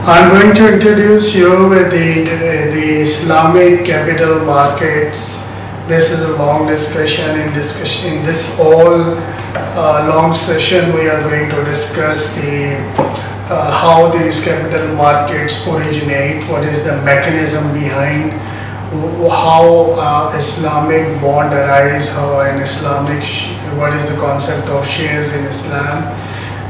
I'm going to introduce you with the Islamic capital markets. This is a long discussion. In this whole long session, we are going to discuss how these capital markets originate, what is the mechanism behind, how Islamic bond arise, what is the concept of shares in Islam,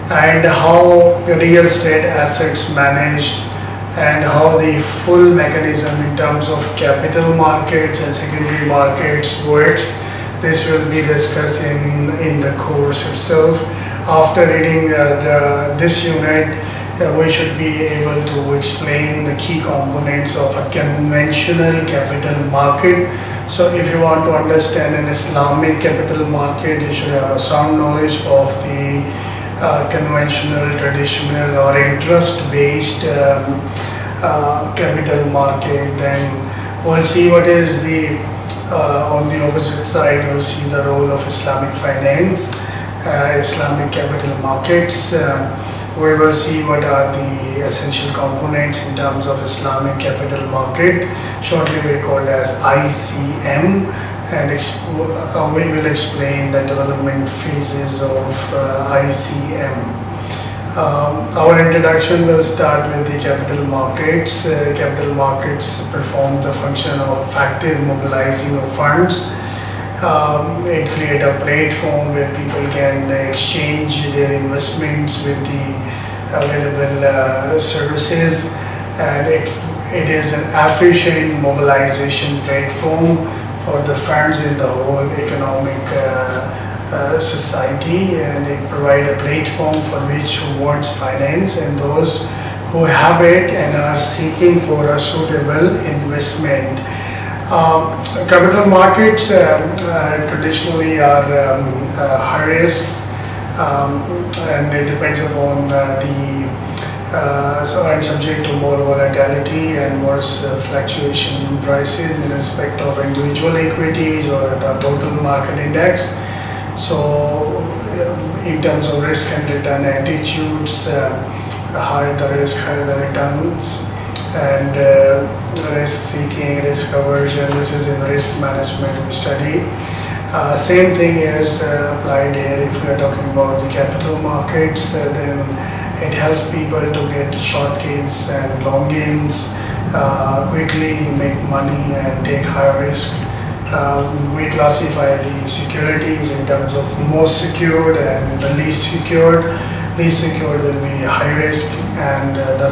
and how real estate assets managed, and how the full mechanism in terms of capital markets and secondary markets works. This will be discussed in the course itself. After reading this unit, we should be able to explain the key components of a conventional capital market. So if you want to understand an Islamic capital market, you should have a sound knowledge of the conventional, traditional or interest-based capital market. Then we'll see what is on the opposite side, we'll see the role of Islamic finance, Islamic capital markets. We will see what are the essential components in terms of Islamic capital market, shortly we called as ICM, and we will explain the development phases of ICM. Our introduction will start with the capital markets. Capital markets perform the function of effective mobilizing of funds. It creates a platform where people can exchange their investments with the available services, and it is an efficient mobilization platform for the funds in the whole economic society, and it provides a platform for which who wants finance and those who have it and are seeking for a suitable investment. Capital markets traditionally are high risk, and it depends upon and subject to more volatility and more fluctuations in prices in respect of individual equities or the total market index. So in terms of risk and return attitudes, higher the risk, higher the returns, and risk seeking, risk aversion, this is in risk management we study. Same thing is applied here. If we are talking about the capital markets, then it helps people to get short gains and long gains, quickly make money and take high risk. We classify the securities in terms of most secured and the least secured. Least secured will be high risk, and the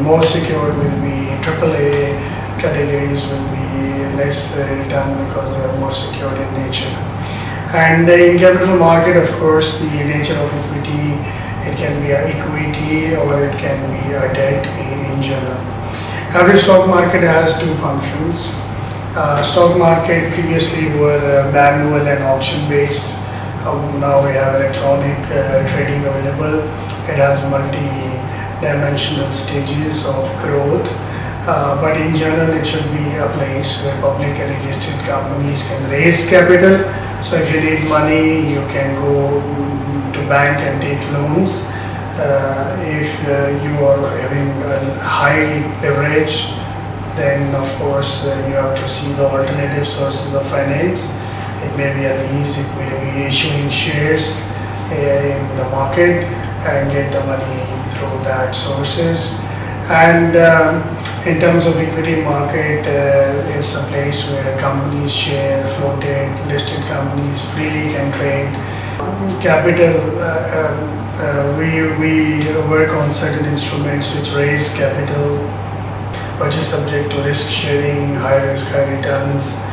most secured will be AAA categories, will be less return because they are more secured in nature. And in capital market, of course, the nature of equity, it can be an equity or it can be a debt in general. Every stock market has two functions. Stock market previously were manual and auction based. Now we have electronic trading available. It has multi-dimensional stages of growth, but in general it should be a place where publicly listed companies can raise capital. So if you need money, you can go to bank and take loans. If you are having a high leverage, then of course you have to see the alternative sources of finance. It may be a lease, it may be issuing shares in the market and get the money through that sources. And in terms of equity market, it's a place where companies share, floated, listed companies freely can trade. Capital, we work on certain instruments which raise capital, which is subject to risk sharing, high risk, high returns.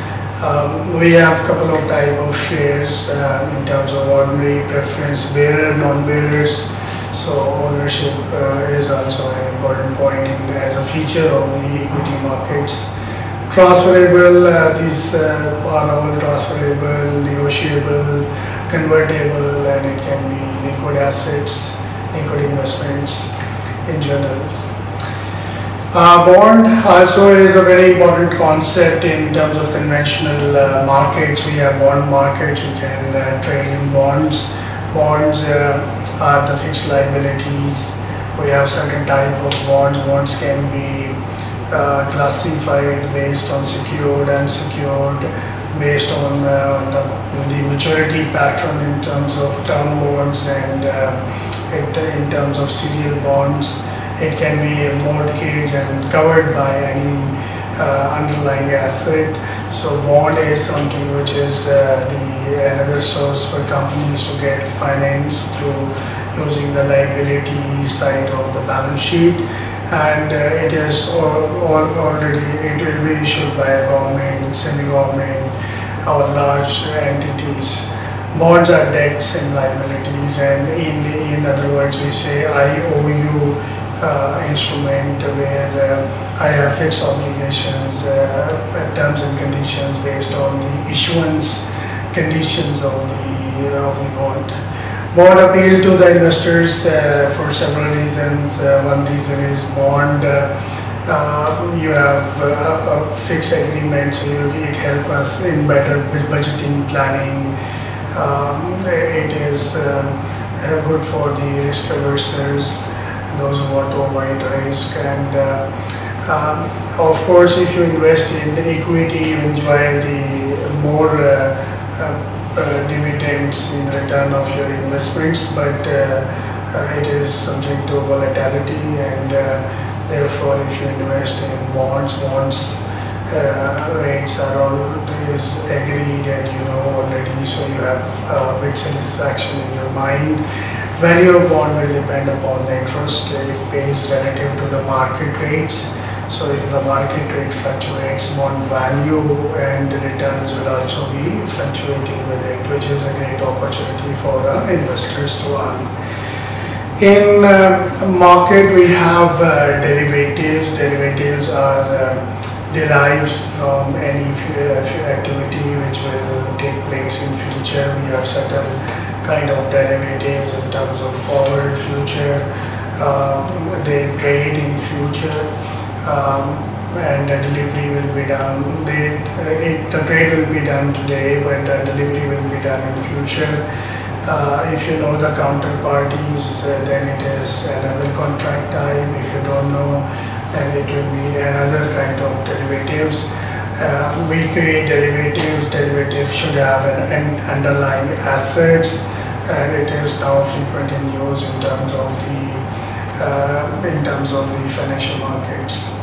We have a couple of type of shares in terms of ordinary, preference, bearer, non-bearers. So ownership is also an important point as a feature of the equity markets. Transferable, these are all transferable, negotiable, convertible, and it can be liquid assets, liquid investments in general. Bond also is a very important concept in terms of conventional markets. We have bond markets, we can trade in bonds. Bonds are the fixed liabilities We have certain type of bonds. Bonds can be classified based on secured, unsecured, based on the maturity pattern in terms of term bonds and in terms of serial bonds. It can be a mortgage and covered by any underlying asset. So bond is something which is another source for companies to get finance through using the liability side of the balance sheet, and it is already, it will be issued by a government, semi-government or large entities. Bonds are debts and liabilities, and in other words we say IOU instrument where I have fixed obligations, terms and conditions based on the issuance conditions of the bond. Bond appeal to the investors for several reasons. One reason is bond, you have a fixed agreement, so it helps us in better budgeting, planning. It is good for the risk averse, those who want to avoid risk, and of course if you invest in equity you enjoy the more dividends in return of your investments, but it is subject to volatility, and therefore if you invest in bonds rates are always agreed and you know already, so you have a bit satisfaction in your mind. Value of bond will depend upon the interest it pays relative to the market rates. So if the market rate fluctuates, bond value and returns will also be fluctuating with it, which is a great opportunity for investors to earn. In market we have derivatives. Derivatives are derived from any activity which will take place in future. We have certain kind of derivatives in terms of forward, future. They trade in future. And the delivery will be done. The trade will be done today, but the delivery will be done in future. If you know the counterparties, then it is another contract type. If you don't know, then it will be another kind of derivatives. We create derivatives. Derivatives should have an underlying assets, and it is now frequent in use in terms of the financial markets.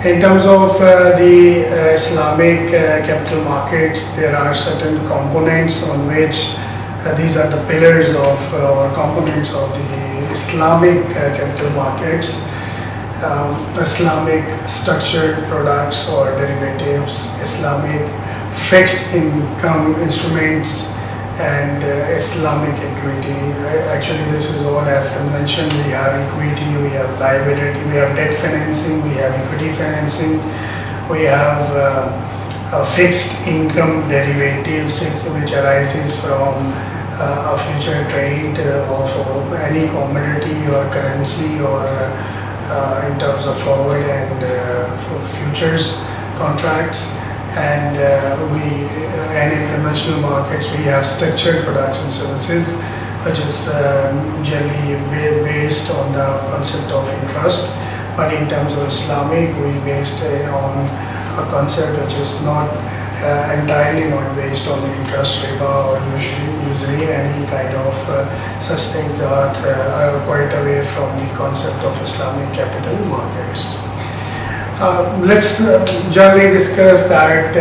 In terms of the Islamic capital markets, there are certain components on which these are the pillars of or components of the Islamic capital markets. Islamic structured products or derivatives, Islamic fixed income instruments, and Islamic equity. Actually this is all as convention. We have equity, we have liability, we have debt financing, we have equity financing, we have fixed income derivatives which arises from a future trade of any commodity or currency, or in terms of forward and futures contracts. And in conventional markets we have structured products and services, which is generally based on the concept of interest. But in terms of Islamic, we based on a concept which is not entirely not based on the interest rate, or usually any kind of such things are quite away from the concept of Islamic capital markets. Let's generally discuss that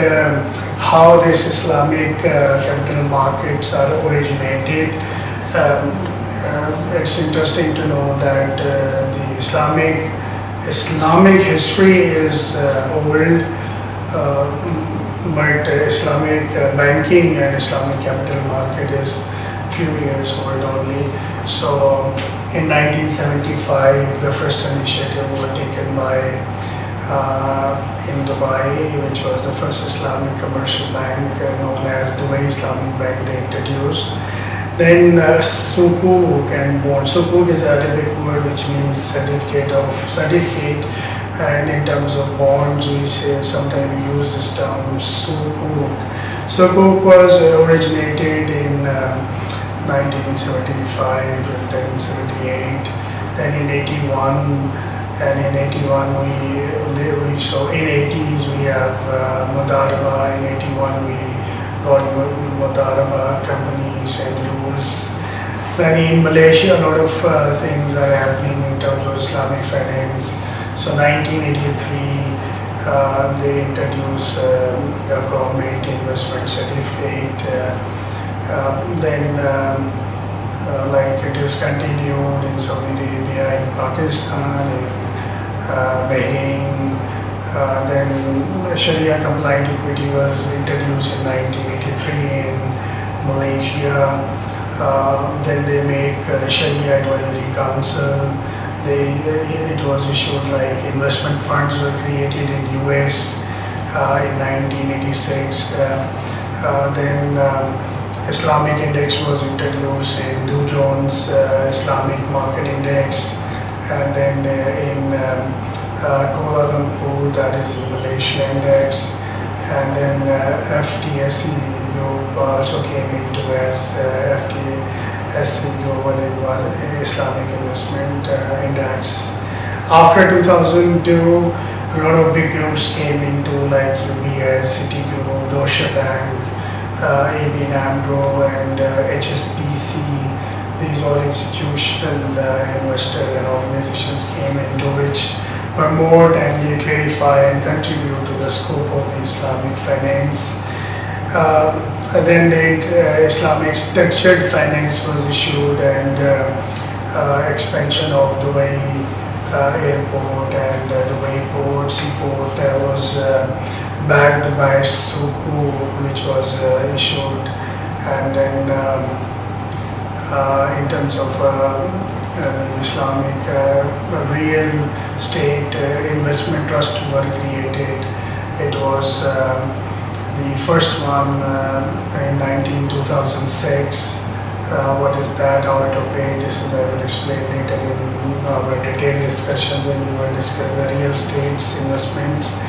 how these Islamic capital markets are originated. It's interesting to know that the Islamic history is old, but Islamic banking and Islamic capital market is few years old only. So in 1975, the first initiative was taken by in Dubai, which was the first Islamic commercial bank known as Dubai Islamic Bank. They introduced. Then sukuk and bond. Sukuk is an Arabic word which means certificate, and in terms of bonds we say sometimes we use this term sukuk. Sukuk was originated in 1975 and then 78. Then in 81, and in 81 so in 80s we have Mudaraba. In 81 we got Mudaraba companies and rules. Then in Malaysia a lot of things are happening in terms of Islamic finance. So 1983 they introduced a government investment certificate. Then like it is continued in Saudi Arabia, in Pakistan, in Bahrain. Then Sharia compliant equity was introduced in 1983 in Malaysia. Then they make Sharia Advisory Council. It was issued, like investment funds were created in US in 1986. Then Islamic Index was introduced in Dow Jones Islamic Market Index, and then in Kuala Lumpur, that is the Malaysia Index, and then FTSE Group also came into as FTSE Global Islamic Investment Index. After 2002, a lot of big groups came into, like UBS, Citigroup, Deutsche Bank, ABN AMRO, and HSBC. These all institutional investors and organizations came into, which promote and clarify and contribute to the scope of the Islamic finance. Then the Islamic structured finance was issued, and expansion of Dubai airport and Dubai port, seaport was backed by Sukuk, which was issued. And then in terms of the Islamic real estate investment trust were created. It was the first one in 2006. What is that, how it operates, this is I will explain later in our detailed discussions when we will discuss the real estate investments.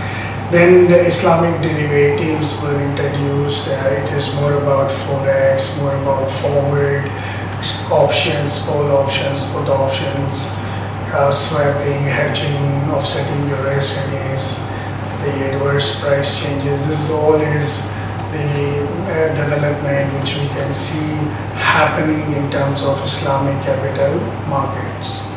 Then the Islamic derivatives were introduced. It is more about forex, more about forward options, call options, put options, swapping, hedging, offsetting your risk against the adverse price changes. This all is the development which we can see happening in terms of Islamic capital markets.